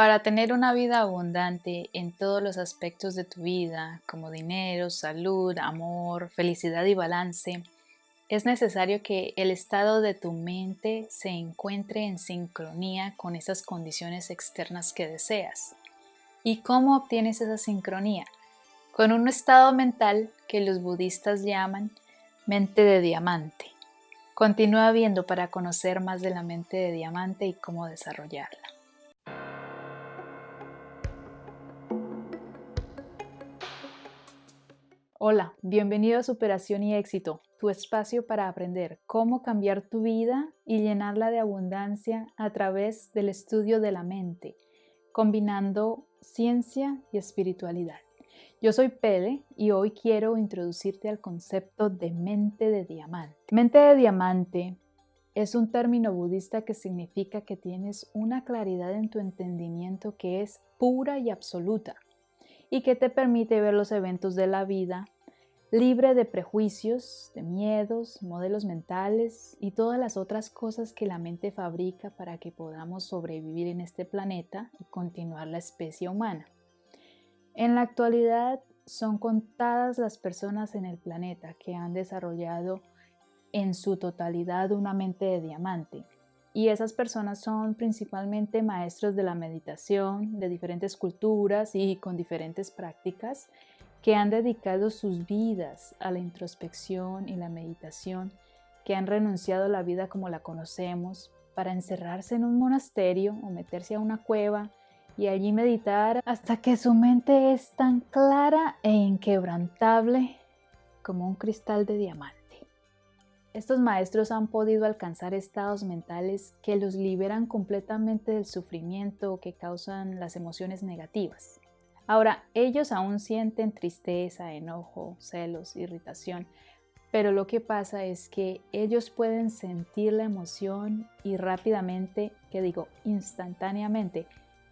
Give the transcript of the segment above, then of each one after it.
Para tener una vida abundante en todos los aspectos de tu vida, como dinero, salud, amor, felicidad y balance, es necesario que el estado de tu mente se encuentre en sincronía con esas condiciones externas que deseas. ¿Y cómo obtienes esa sincronía? Con un estado mental que los budistas llaman mente de diamante. Continúa viendo para conocer más de la mente de diamante y cómo desarrollarla. Hola, bienvenido a Superación y Éxito, tu espacio para aprender cómo cambiar tu vida y llenarla de abundancia a través del estudio de la mente, combinando ciencia y espiritualidad. Yo soy Pele y hoy quiero introducirte al concepto de mente de diamante. Mente de diamante es un término budista que significa que tienes una claridad en tu entendimiento que es pura y absoluta, y que te permite ver los eventos de la vida libre de prejuicios, de miedos, modelos mentales y todas las otras cosas que la mente fabrica para que podamos sobrevivir en este planeta y continuar la especie humana. En la actualidad son contadas las personas en el planeta que han desarrollado en su totalidad una mente de diamante. Y esas personas son principalmente maestros de la meditación, de diferentes culturas y con diferentes prácticas que han dedicado sus vidas a la introspección y la meditación, que han renunciado a la vida como la conocemos para encerrarse en un monasterio o meterse a una cueva y allí meditar hasta que su mente es tan clara e inquebrantable como un cristal de diamante. Estos maestros han podido alcanzar estados mentales que los liberan completamente del sufrimiento que causan las emociones negativas. Ahora, ellos aún sienten tristeza, enojo, celos, irritación, pero lo que pasa es que ellos pueden sentir la emoción y rápidamente, instantáneamente,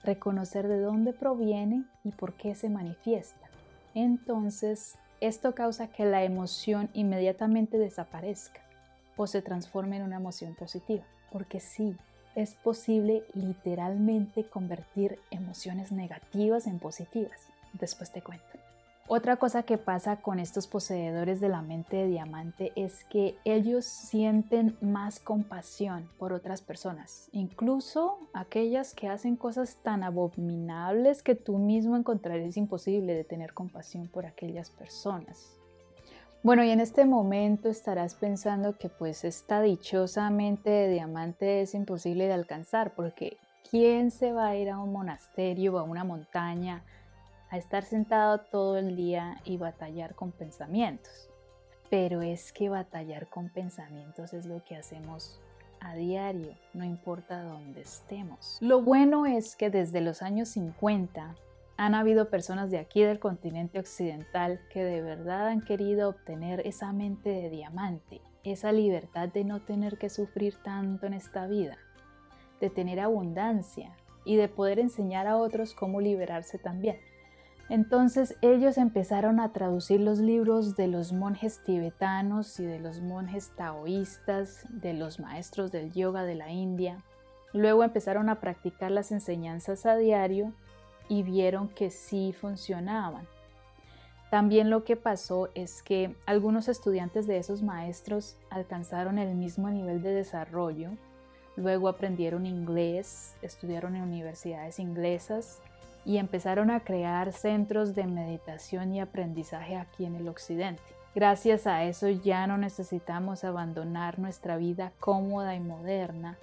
reconocer de dónde proviene y por qué se manifiesta. Entonces, esto causa que la emoción inmediatamente desaparezca o se transforme en una emoción positiva, porque sí, es posible literalmente convertir emociones negativas en positivas. Después te cuento. Otra cosa que pasa con estos poseedores de la mente de diamante es que ellos sienten más compasión por otras personas, incluso aquellas que hacen cosas tan abominables que tú mismo encontrarías imposible de tener compasión por aquellas personas. Bueno, y en este momento estarás pensando que pues esta dichosa mente de diamante es imposible de alcanzar, porque ¿quién se va a ir a un monasterio o a una montaña a estar sentado todo el día y batallar con pensamientos? Pero es que batallar con pensamientos es lo que hacemos a diario, no importa dónde estemos. Lo bueno es que desde los años 50 han habido personas de aquí del continente occidental que de verdad han querido obtener esa mente de diamante, esa libertad de no tener que sufrir tanto en esta vida, de tener abundancia y de poder enseñar a otros cómo liberarse también. Entonces ellos empezaron a traducir los libros de los monjes tibetanos y de los monjes taoístas, de los maestros del yoga de la India. Luego empezaron a practicar las enseñanzas a diario y vieron que sí funcionaban. También lo que pasó es que algunos estudiantes de esos maestros alcanzaron el mismo nivel de desarrollo, luego aprendieron inglés, estudiaron en universidades inglesas y empezaron a crear centros de meditación y aprendizaje aquí en el occidente. Gracias a eso ya no necesitamos abandonar nuestra vida cómoda y moderna,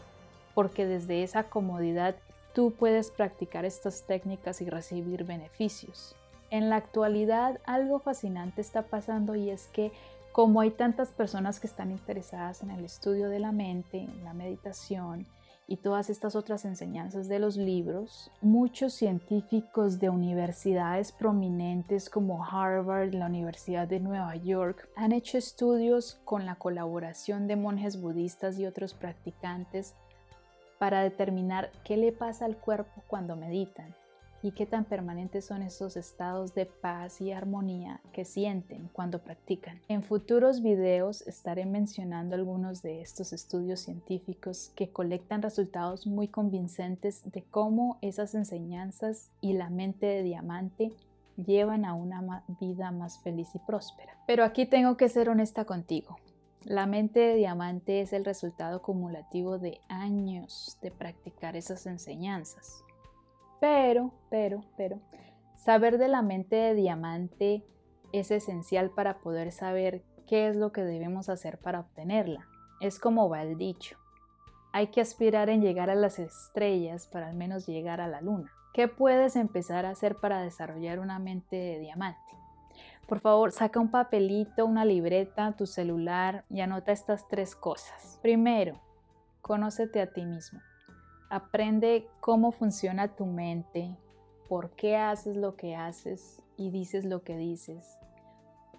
porque desde esa comodidad tú puedes practicar estas técnicas y recibir beneficios. En la actualidad algo fascinante está pasando y es que como hay tantas personas que están interesadas en el estudio de la mente, en la meditación y todas estas otras enseñanzas de los libros, muchos científicos de universidades prominentes como Harvard, la Universidad de Nueva York, han hecho estudios con la colaboración de monjes budistas y otros practicantes para determinar qué le pasa al cuerpo cuando meditan y qué tan permanentes son esos estados de paz y armonía que sienten cuando practican. En futuros videos estaré mencionando algunos de estos estudios científicos que colectan resultados muy convincentes de cómo esas enseñanzas y la mente de diamante llevan a una vida más feliz y próspera. Pero aquí tengo que ser honesta contigo. La mente de diamante es el resultado acumulativo de años de practicar esas enseñanzas. Pero, saber de la mente de diamante es esencial para poder saber qué es lo que debemos hacer para obtenerla. Es como va el dicho. Hay que aspirar en llegar a las estrellas para al menos llegar a la luna. ¿Qué puedes empezar a hacer para desarrollar una mente de diamante? Por favor, saca un papelito, una libreta, tu celular y anota estas 3 cosas. Primero, conócete a ti mismo. Aprende cómo funciona tu mente, por qué haces lo que haces y dices lo que dices.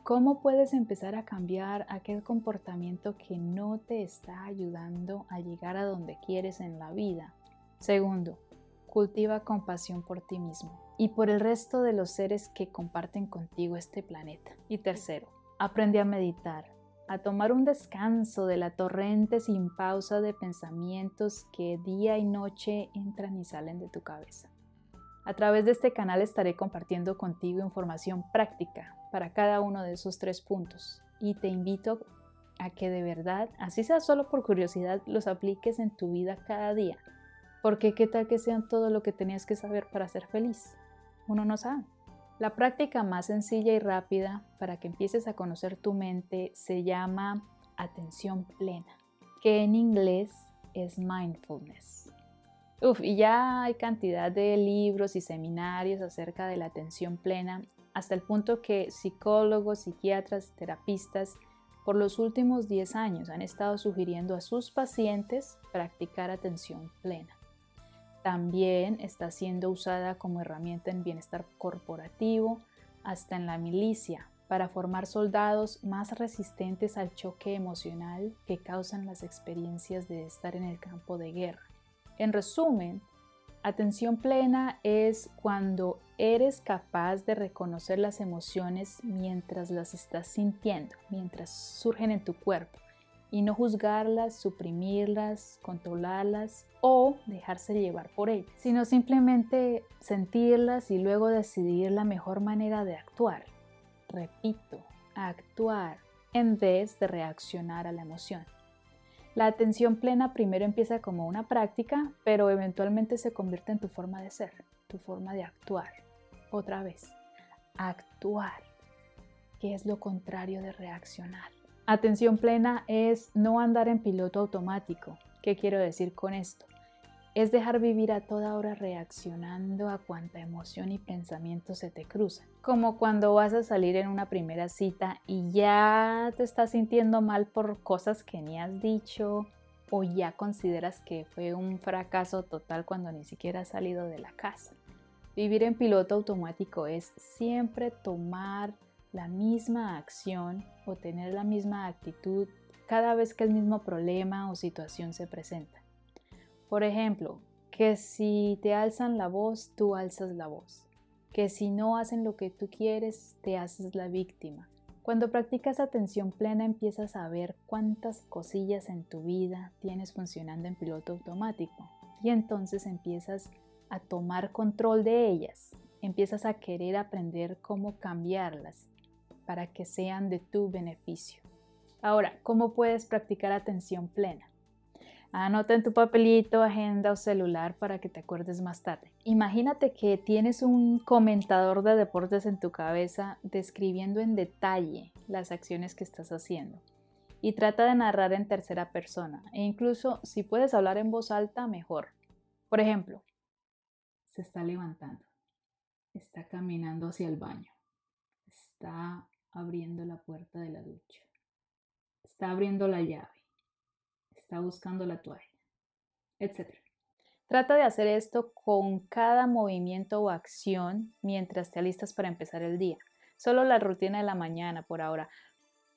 ¿Cómo puedes empezar a cambiar aquel comportamiento que no te está ayudando a llegar a donde quieres en la vida? Segundo, cultiva compasión por ti mismo y por el resto de los seres que comparten contigo este planeta. Y tercero, aprende a meditar, a tomar un descanso de la torrente sin pausa de pensamientos que día y noche entran y salen de tu cabeza. A través de este canal estaré compartiendo contigo información práctica para cada uno de esos 3 puntos y te invito a que de verdad, así sea solo por curiosidad, los apliques en tu vida cada día. Porque qué tal que sean todo lo que tenías que saber para ser feliz. Uno no sabe. La práctica más sencilla y rápida para que empieces a conocer tu mente se llama atención plena, que en inglés es mindfulness. Y ya hay cantidad de libros y seminarios acerca de la atención plena, hasta el punto que psicólogos, psiquiatras, terapistas, por los últimos 10 años han estado sugiriendo a sus pacientes practicar atención plena. También está siendo usada como herramienta en bienestar corporativo, hasta en la milicia, para formar soldados más resistentes al choque emocional que causan las experiencias de estar en el campo de guerra. En resumen, atención plena es cuando eres capaz de reconocer las emociones mientras las estás sintiendo, mientras surgen en tu cuerpo, y no juzgarlas, suprimirlas, controlarlas o dejarse llevar por ellas, sino simplemente sentirlas y luego decidir la mejor manera de actuar. Repito, actuar en vez de reaccionar a la emoción. La atención plena primero empieza como una práctica, pero eventualmente se convierte en tu forma de ser, tu forma de actuar. Otra vez, actuar, que es lo contrario de reaccionar. Atención plena es no andar en piloto automático. ¿Qué quiero decir con esto? Es dejar vivir a toda hora reaccionando a cuanta emoción y pensamiento se te cruzan. Como cuando vas a salir en una primera cita y ya te estás sintiendo mal por cosas que ni has dicho o ya consideras que fue un fracaso total cuando ni siquiera has salido de la casa. Vivir en piloto automático es siempre tomar la misma acción o tener la misma actitud cada vez que el mismo problema o situación se presenta. Por ejemplo, que si te alzan la voz, tú alzas la voz. Que si no hacen lo que tú quieres, te haces la víctima. Cuando practicas atención plena empiezas a ver cuántas cosillas en tu vida tienes funcionando en piloto automático y entonces empiezas a tomar control de ellas. Empiezas a querer aprender cómo cambiarlas para que sean de tu beneficio. Ahora, ¿cómo puedes practicar atención plena? Anota en tu papelito, agenda o celular para que te acuerdes más tarde. Imagínate que tienes un comentador de deportes en tu cabeza describiendo en detalle las acciones que estás haciendo. Y trata de narrar en tercera persona e incluso si puedes hablar en voz alta, mejor. Por ejemplo, se está levantando, está caminando hacia el baño, está abriendo la puerta de la ducha, está abriendo la llave, está buscando la toalla, etc. Trata de hacer esto con cada movimiento o acción mientras te alistas para empezar el día. Solo la rutina de la mañana por ahora,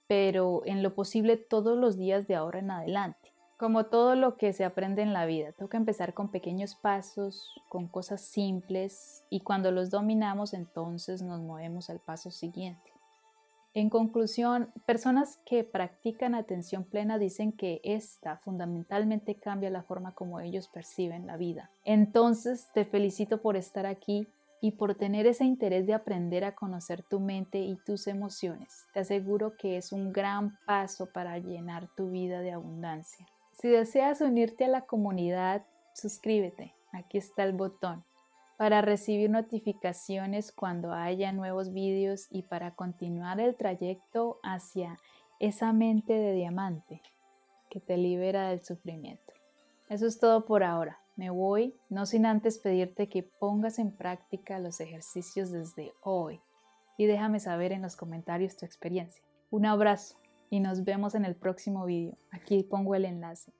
pero en lo posible todos los días de ahora en adelante. Como todo lo que se aprende en la vida, toca empezar con pequeños pasos, con cosas simples y cuando los dominamos entonces nos movemos al paso siguiente. En conclusión, personas que practican atención plena dicen que esta fundamentalmente cambia la forma como ellos perciben la vida. Entonces, te felicito por estar aquí y por tener ese interés de aprender a conocer tu mente y tus emociones. Te aseguro que es un gran paso para llenar tu vida de abundancia. Si deseas unirte a la comunidad, suscríbete. Aquí está el botón para recibir notificaciones cuando haya nuevos vídeos y para continuar el trayecto hacia esa mente de diamante que te libera del sufrimiento. Eso es todo por ahora. Me voy, no sin antes pedirte que pongas en práctica los ejercicios desde hoy y déjame saber en los comentarios tu experiencia. Un abrazo y nos vemos en el próximo vídeo. Aquí pongo el enlace.